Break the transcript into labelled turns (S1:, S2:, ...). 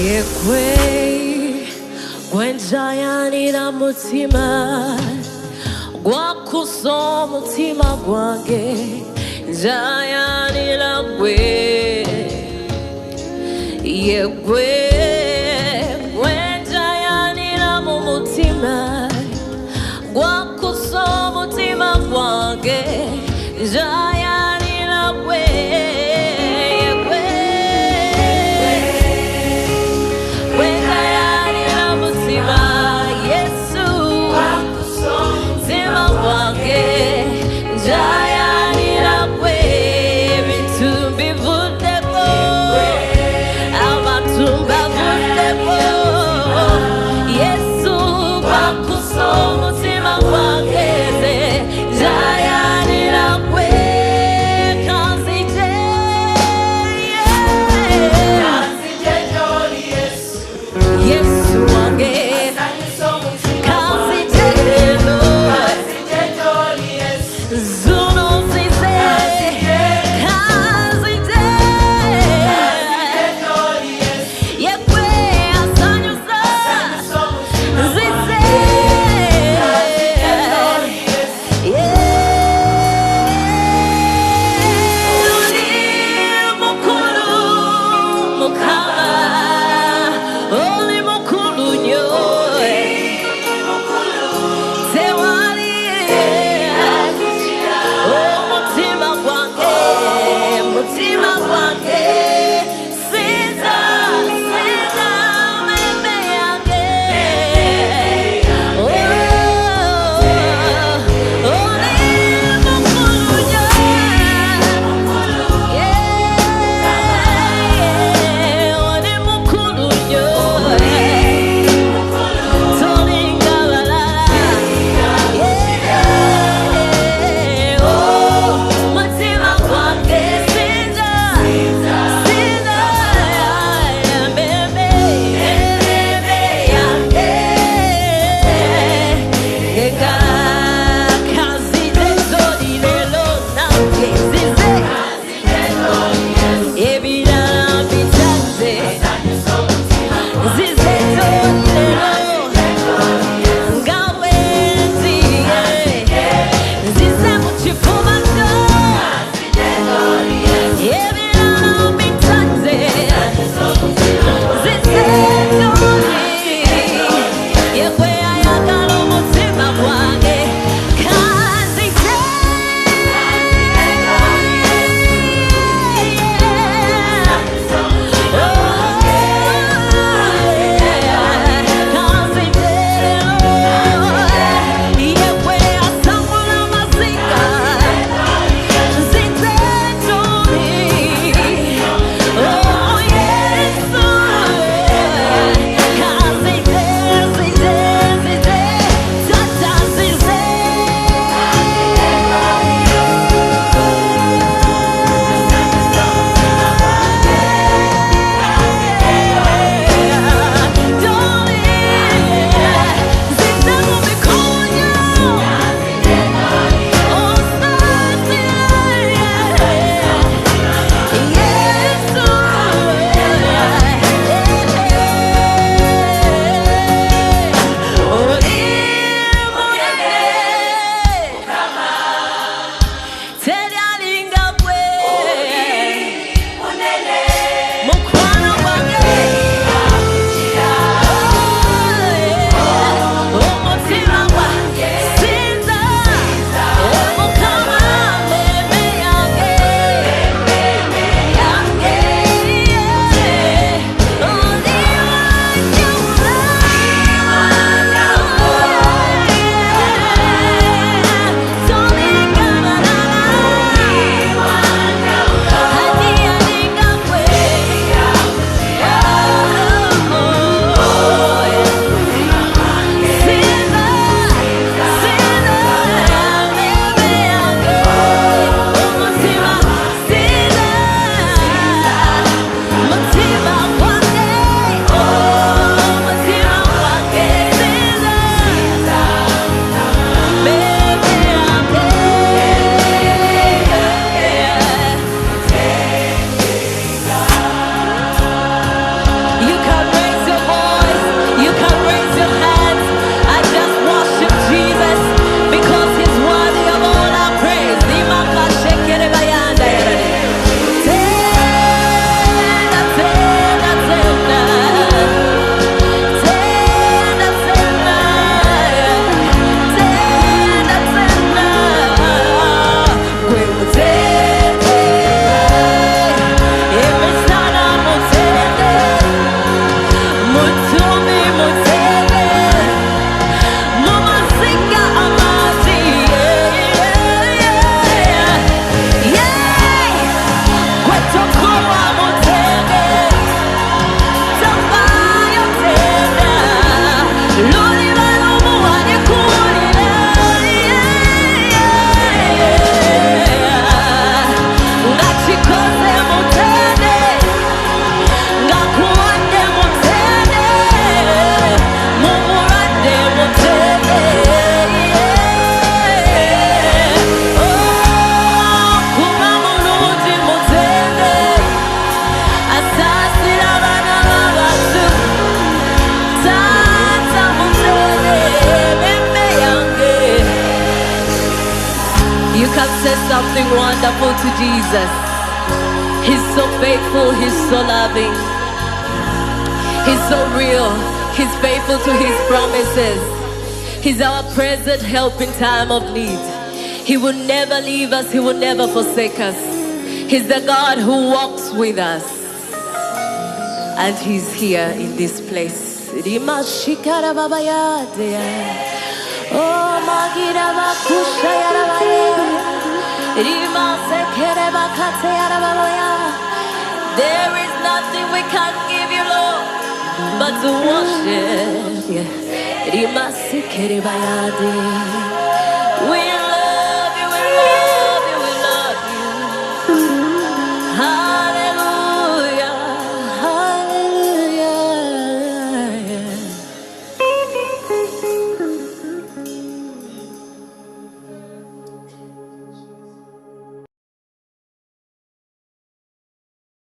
S1: Yekwe Gwenjayanira mutima Gwakuso mutima gwange Jayanira gwe Yekwe Gwenjayanira mu mutima Gwakuso mutima gwange Jayanira gwe Jayanira gwe bitumbi vudeko abatumba say something wonderful to Jesus. He's so faithful, he's so loving, he's so real, he's faithful to his promises. He's our present help in time of need. He will never leave us, he will never forsake us. He's the God who walks with us. And he's here in this place. Rima shikara baba yadea. Oh magira bakusha yarabaye. Rima sekere bakate yarabaya. There is nothing we can give you, Lord, but to worship. Rima sekere bayade. We